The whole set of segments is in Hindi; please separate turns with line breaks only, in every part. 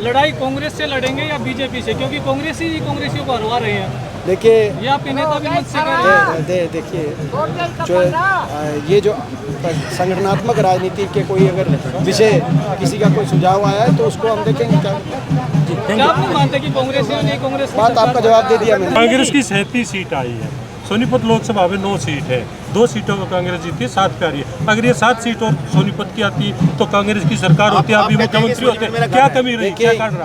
लड़ाई कांग्रेस से लड़ेंगे या बीजेपी से, क्योंकि कांग्रेसियों को हरवा रहे हैं।
देखिए
ये आपके नेता भी मत से कह रहे हैं।
देखिए जो ये जो संगठनात्मक राजनीति के कोई अगर विषय किसी का कोई सुझाव आया है तो उसको हम देखेंगे।
क्या आप नहीं मानते कि कांग्रेसियों ने कांग्रेस
बात आपका जवाब दे दिया मैंने।
कांग्रेस की 37 सीट आई है, सोनीपत लोकसभा में 9 सीट है, 2 सीटों को कांग्रेस जीती है, 7 पे आ रही है। अगर ये 7 सीट और सोनीपत की आती तो कांग्रेस की सरकार होती, आप भी मुख्यमंत्री होते, क्या कमी रही?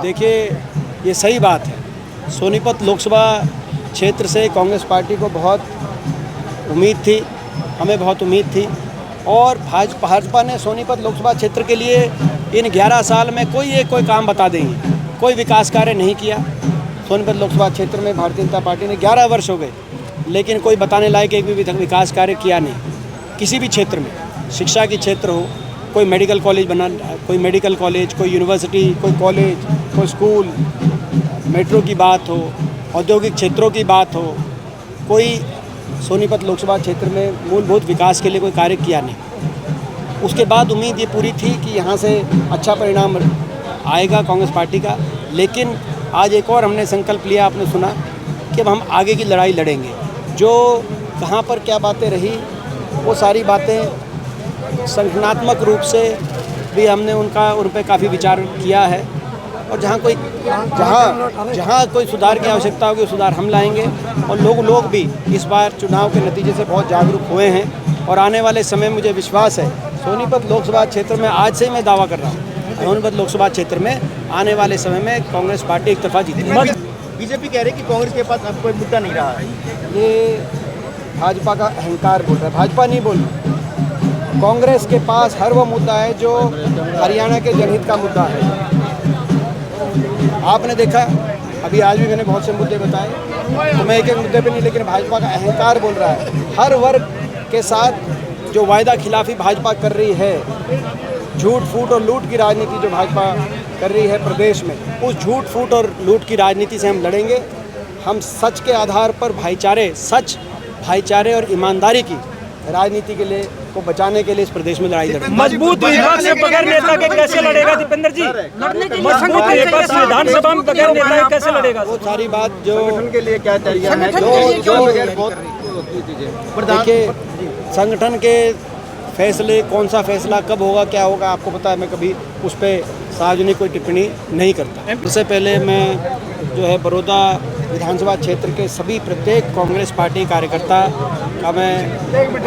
देखिए ये सही बात है। सोनीपत लोकसभा क्षेत्र से कांग्रेस पार्टी को बहुत उम्मीद थी, हमें बहुत उम्मीद थी, और भाजपा ने सोनीपत लोकसभा क्षेत्र के लिए इन 11 साल में कोई काम बता देंगे, कोई विकास कार्य नहीं किया। सोनीपत लोकसभा क्षेत्र में भारतीय जनता पार्टी ने 11 वर्ष हो गए, लेकिन कोई बताने लायक एक भी विकास कार्य किया नहीं। किसी भी क्षेत्र में, शिक्षा की क्षेत्र हो, कोई मेडिकल कॉलेज बना, कोई मेडिकल कॉलेज, कोई यूनिवर्सिटी, कोई कॉलेज, कोई स्कूल, मेट्रो की बात हो, औद्योगिक क्षेत्रों की बात हो, कोई सोनीपत लोकसभा क्षेत्र में मूलभूत विकास के लिए कोई कार्य किया नहीं। उसके बाद उम्मीद ये पूरी थी कि यहाँ से अच्छा परिणाम आएगा कांग्रेस पार्टी का, लेकिन आज एक और हमने संकल्प लिया, आपने सुना कि अब हम आगे की लड़ाई लड़ेंगे। जो कहाँ पर क्या बातें रही, वो सारी बातें संगठनात्मक रूप से भी हमने उन पर काफ़ी विचार किया है, और जहाँ कोई सुधार की आवश्यकता होगी सुधार हम लाएंगे। और लोग भी इस बार चुनाव के नतीजे से बहुत जागरूक हुए हैं, और आने वाले समय मुझे विश्वास है सोनीपत लोकसभा क्षेत्र में, आज से मैं दावा कर रहा हूँ, सोनीपत लोकसभा क्षेत्र में आने वाले समय में कांग्रेस पार्टी एक तरफा जीतेगी।
बीजेपी कह रही है कि कांग्रेस के पास अब कोई मुद्दा नहीं रहा है।
ये भाजपा का अहंकार बोल रहा है, भाजपा नहीं बोल रही। कांग्रेस के पास हर वो मुद्दा है जो हरियाणा के जनहित का मुद्दा है। आपने देखा, अभी आज भी मैंने बहुत से मुद्दे बताए, तो मैं एक मुद्दे पे नहीं, लेकिन भाजपा का अहंकार बोल रहा है। हर वर्ग के साथ जो वायदा खिलाफी भाजपा कर रही है, झूठ फूट और लूट की राजनीति जो भाजपा कर रही है प्रदेश में, उस झूठ फूट और लूट की राजनीति से हम लड़ेंगे। हम सच के आधार पर भाईचारे और ईमानदारी की राजनीति के लिए को बचाने के लिए इस प्रदेश में लड़ाई लड़ेंगे।
मजबूत विपक्ष से बगैर नेता के कैसे लड़ेगा दीपेंद्र जी? मजबूत विपक्ष विधानसभा में बगैर नेता के कैसे लड़ेगा?
वो सारी बात जो
संगठन के लिए क्या तैयारी है?
देखिए, संगठन के फैसले, कौन सा फैसला कब होगा, क्या होगा, आपको पता है, मैं कभी उस पर सार्वजनिक कोई टिप्पणी नहीं करता। इससे पहले मैं जो है बड़ौदा विधानसभा क्षेत्र के सभी प्रत्येक कांग्रेस पार्टी कार्यकर्ता का मैं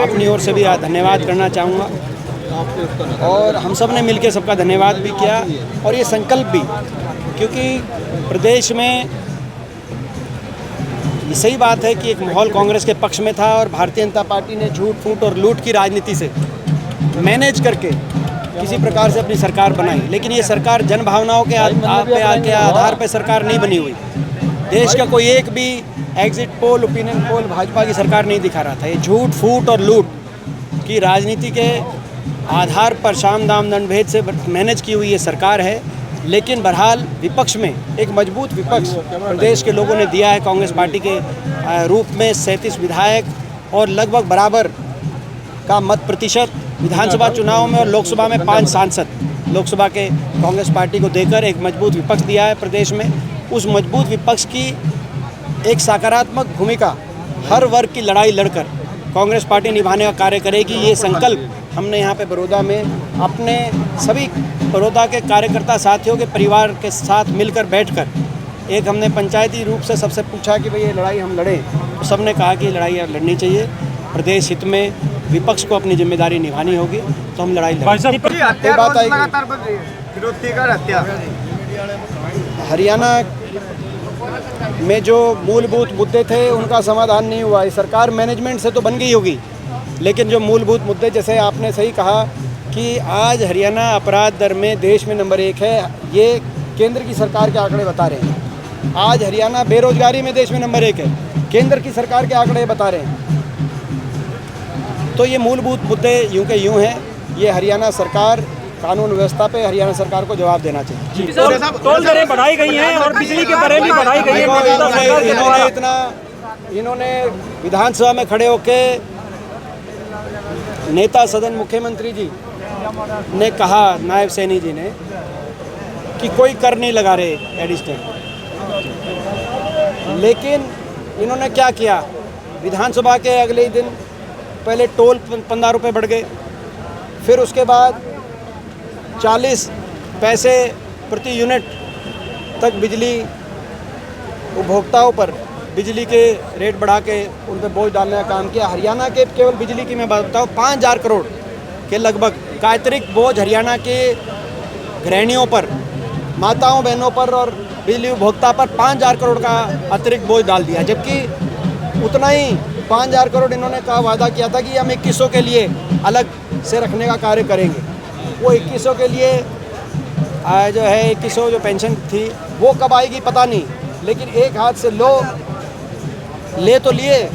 अपनी ओर से भी धन्यवाद करना चाहूँगा, और हम सब ने मिलकर सबका धन्यवाद भी किया, और ये संकल्प भी, क्योंकि प्रदेश में ये सही बात है कि एक माहौल कांग्रेस के पक्ष में था, और भारतीय जनता पार्टी ने झूठ फूट और लूट की राजनीति से मैनेज करके किसी प्रकार से अपनी सरकार बनाई। लेकिन ये सरकार जन भावनाओं के आधार पर सरकार नहीं बनी हुई। देश का कोई एक भी exit poll, opinion poll Bhajpa की सरकार नहीं दिखा रहा था। ये झूठ फूट और लूट की राजनीति के आधार पर साम दाम दंड भेद से मैनेज की हुई ये सरकार है। लेकिन बहरहाल विपक्ष में एक मजबूत विपक्ष प्रदेश के लोगों ने दिया है कांग्रेस पार्टी के रूप में। 37 विधायक और लगभग बराबर का मत प्रतिशत विधानसभा चुनाव में और लोकसभा में 5 सांसद लोकसभा के कांग्रेस पार्टी को देकर एक मजबूत विपक्ष दिया है प्रदेश में। उस मजबूत विपक्ष की एक सकारात्मक भूमिका हर वर्ग की लड़ाई लड़कर कांग्रेस पार्टी निभाने का कार्य करेगी। ये संकल्प हमने यहाँ पे बड़ौदा में अपने सभी बड़ौदा के कार्यकर्ता साथियों के परिवार के साथ मिलकर बैठकर एक हमने पंचायती रूप से सबसे पूछा कि भाई ये लड़ाई हम लड़ें, तो सबने कहा कि लड़ाई लड़नी चाहिए, प्रदेश हित में विपक्ष को अपनी जिम्मेदारी निभानी होगी, तो हम लड़ाई लड़ेंगे। बात आई हरियाणा में जो मूलभूत मुद्दे थे उनका समाधान नहीं हुआ। इस सरकार मैनेजमेंट से तो बन गई होगी, लेकिन जो मूलभूत मुद्दे, जैसे आपने सही कहा कि आज हरियाणा अपराध दर में देश में नंबर 1 है, ये केंद्र की सरकार के आंकड़े बता रहे हैं। आज हरियाणा बेरोजगारी में देश में नंबर 1 है, केंद्र की सरकार के आंकड़े बता रहे हैं। तो ये मूलभूत मुद्दे यूं के यूं हैं। ये हरियाणा सरकार, कानून व्यवस्था पे हरियाणा सरकार को जवाब देना चाहिए।
टोल दरें बढ़ाई गई हैं और बिजली के दरें भी बढ़ाई गई हैं।
इन्होंने विधानसभा में खड़े होके नेता सदन मुख्यमंत्री जी ने कहा, नायब सैनी जी ने, कि कोई कर नहीं लगा रहे एडिशनल। लेकिन इन्होंने क्या किया, विधानसभा के अगले ही दिन पहले टोल 15 रुपये बढ़ गए, फिर उसके बाद 40 पैसे प्रति यूनिट तक बिजली उपभोक्ताओं पर बिजली के रेट बढ़ा के उन पर बोझ डालने का काम किया। हरियाणा के केवल बिजली की मैं बात बताऊँ 5000 करोड़ के लगभग का अतिरिक्त बोझ हरियाणा के गृहिणियों पर, माताओं बहनों पर और बिजली उपभोक्ता पर 5000 करोड़ का अतिरिक्त बोझ डाल दिया। जबकि उतना ही 5000 करोड़ इन्होंने कहा वादा किया था कि हम 2100 के लिए अलग से रखने का कार्य करेंगे। वो 2100 के लिए जो है 2100 जो पेंशन थी वो कब आएगी पता नहीं, लेकिन एक हाथ से ले तो लिए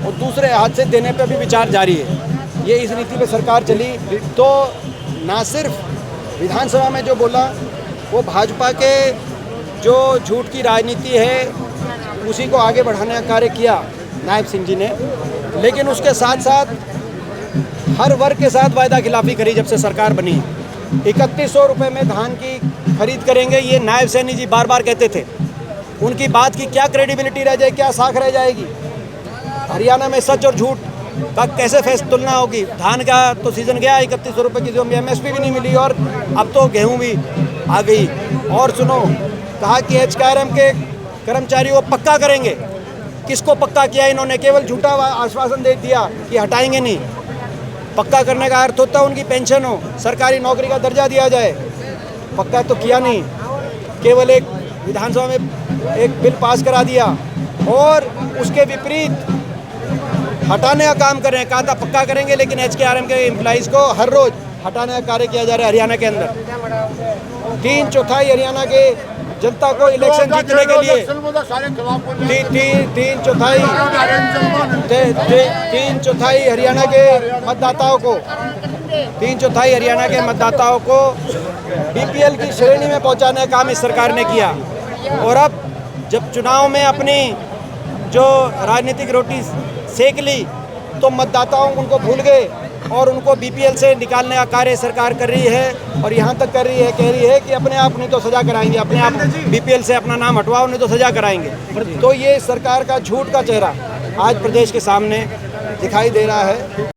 और दूसरे हाथ से देने पे भी विचार जारी है। ये इस नीति पे सरकार चली तो ना सिर्फ विधानसभा में जो बोला वो भाजपा के जो झूठ की राजनीति है उसी को आगे बढ़ाने का कार्य किया नायब सिंह जी ने, लेकिन उसके साथ साथ हर वर्ग के साथ वायदा खिलाफी करी। जब से सरकार बनी 3100 रुपये में धान की खरीद करेंगे, ये नायब सैनी जी बार बार कहते थे। उनकी बात की क्या क्रेडिबिलिटी रह जाएगी, क्या साख रह जाएगी? हरियाणा में सच और झूठ का कैसे तुलना होगी? धान का तो सीज़न गया, 3100 रुपये की जो MSP भी नहीं मिली और अब तो गेहूं भी आ गई। और सुनो, कहा कि HKRM के कर्मचारियों को पक्का करेंगे। किसको पक्का किया इन्होंने? केवल झूठा आश्वासन दे दिया कि हटाएंगे नहीं। पक्का करने का अर्थ होता है उनकी पेंशन हो, सरकारी नौकरी का दर्जा दिया जाए। पक्का तो किया नहीं, केवल एक विधानसभा में एक बिल पास करा दिया और उसके विपरीत हटाने का काम कर रहे हैं। कहा था पक्का करेंगे, लेकिन HKRM के एम्प्लॉइज़ को हर रोज़ हटाने का कार्य किया जा रहा है हरियाणा के अंदर। 3/4 हरियाणा के जनता को इलेक्शन जीतने के लिए 3/4 हरियाणा के मतदाताओं को BPL की श्रेणी में पहुंचाने का काम इस सरकार ने किया। और अब जब चुनाव में अपनी जो राजनीतिक रोटी सेक ली तो मतदाताओं उनको भूल गए और उनको BPL से निकालने का कार्य सरकार कर रही है। और यहाँ तक कर रही है, कह रही है कि अपने आप नहीं तो सजा कराएंगे, अपने आप BPL से अपना नाम हटवाओ नहीं तो सजा कराएंगे। तो ये सरकार का झूठ का चेहरा आज प्रदेश के सामने दिखाई दे रहा है।